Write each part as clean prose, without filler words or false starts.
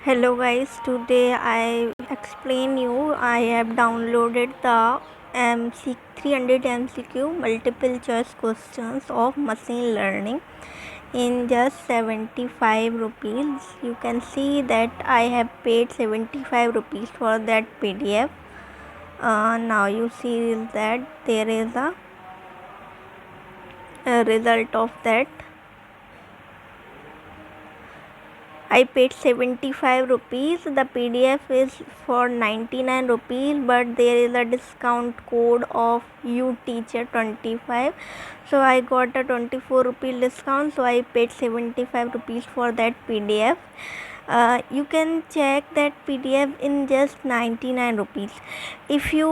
Hello guys, today I explain you I have downloaded the 300 MCQ multiple choice questions of machine learning in just 75 rupees. You can see that I have paid 75 rupees for that PDF. Now you see that there is a result of that. I paid 75 rupees. The PDF is for 99 rupees, but there is a discount code of UTeacher25. So I got a 24 rupee discount. So I paid 75 rupees for that PDF. You can check that PDF in just 99 rupees. If you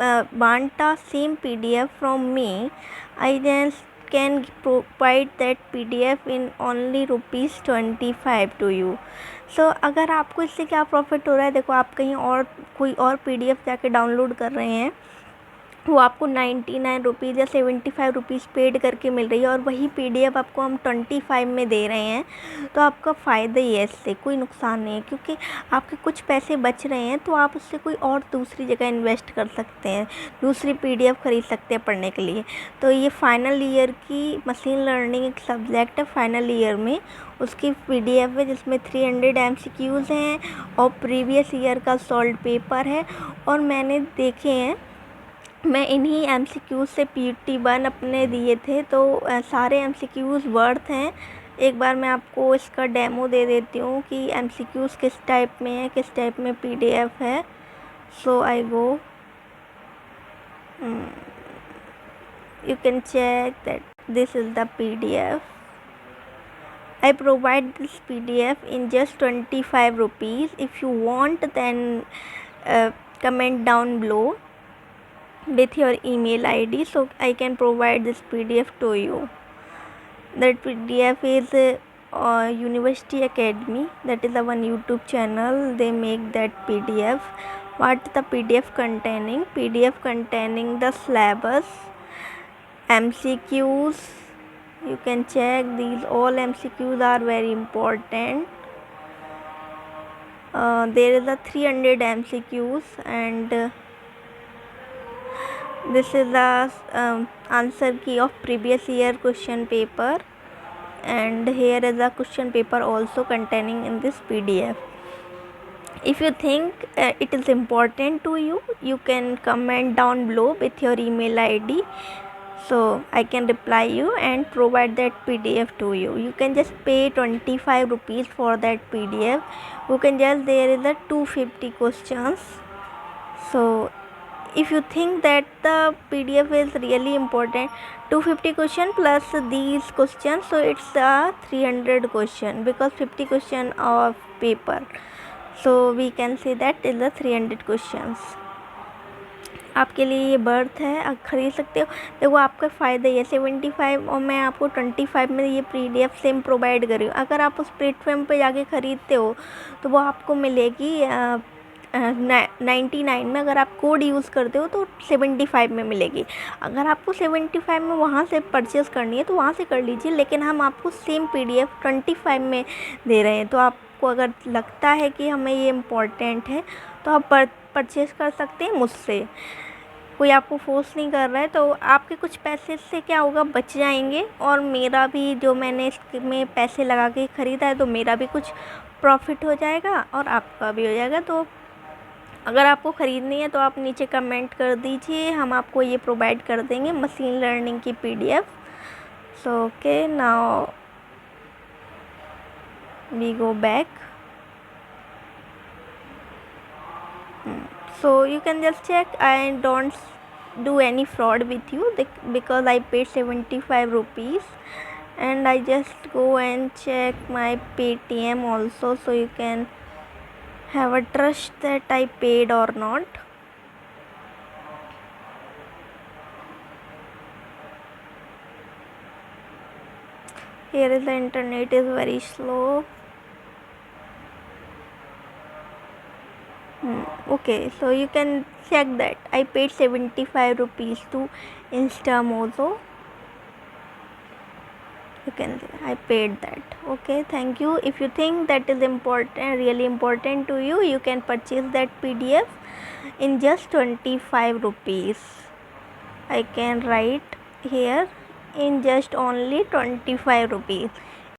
want the same PDF from me, I just can provide that PDF in only ₹25 to you. सो अगर आपको इससे क्या profit हो रहा है, देखो आप कहीं और कोई और PDF जाके डाउनलोड कर रहे हैं, वो आपको 99 रुपीज़ या 75 रुपीज़ पेड करके मिल रही है और वही PDF आपको हम 25 में दे रहे हैं, तो आपका फ़ायदा ही है, इससे कोई नुकसान नहीं है, क्योंकि आपके कुछ पैसे बच रहे हैं तो आप उससे कोई और दूसरी जगह इन्वेस्ट कर सकते हैं, दूसरी PDF खरीद सकते हैं पढ़ने के लिए। तो ये फाइनल ईयर की मशीन लर्निंग एक सब्जेक्ट है फाइनल ईयर में, उसकी PDF है जिसमें 300 MCQs हैं और प्रीवियस ईयर का सॉल्व पेपर है, और मैंने देखे हैं, मैं इन्हीं MCQs से PT1 अपने दिए थे, तो सारे MCQs वर्थ हैं। एक बार मैं आपको इसका डेमो दे देती हूँ कि MCQs किस टाइप में है, किस टाइप में PDF है। सो आई गो, you can check that this is the PDF. I provide this PDF in just 25 rupees. If you want, then comment down below with your email ID so I can provide this PDF to you. That PDF is University Academy, that is the one YouTube channel, they make that PDF. What the PDF containing? PDF containing the syllabus, MCQs. You can check these all MCQs are very important. There is a 300 MCQs, and this is the answer key of previous year question paper, and here is a question paper also containing in this PDF. If you think it is important to you, you can comment down below with your email ID, so I can reply you and provide that PDF to you. You can just pay 25 rupees for that PDF. You can just, there is a 250 questions. So if you think that the PDF is really important, 250 question plus these questions, so it's a 300 question, because 50 question of paper, so we can say that is the 300 questions. आपके लिए ये birth है, आप ख़रीद सकते हो। देखो आपका फ़ायदा ये 75 और मैं आपको 25 में ये PDF सेम प्रोवाइड कर रही हूँ। अगर आप उस प्लेटफॉर्म पे जाके ख़रीदते हो तो वो आपको मिलेगी 99 में। अगर आप कोड यूज़ करते हो तो 75 में मिलेगी। अगर आपको 75 में वहाँ से परचेज़ करनी है तो वहाँ से कर लीजिए, लेकिन हम आपको सेम PDF 25 में दे रहे हैं। तो आपको अगर लगता है कि हमें ये इम्पोर्टेंट है तो आप परचेज़ कर सकते हैं मुझसे, कोई आपको फोर्स नहीं कर रहा है। तो आपके कुछ पैसे से क्या होगा, बच जाएंगे, और मेरा भी जो मैंने इसमें पैसे लगा के ख़रीदा है तो मेरा भी कुछ प्रॉफिट हो जाएगा और आपका भी हो जाएगा। तो अगर आपको ख़रीदनी है तो आप नीचे कमेंट कर दीजिए, हम आपको ये प्रोवाइड कर देंगे मशीन लर्निंग की PDF. So okay, now we go back. So you can just check. I don't do any fraud with you because I paid 75 rupees, and I just go and check my Paytm also, so you can have a trust that I paid or not. Here is the internet is very slow. Okay, so you can check that I paid 75 rupees to Instamozo. You can say I paid that. Okay, thank you. If you think that is important, really important to you, you can purchase that PDF in just 25 rupees. I can write here in just only 25 rupees.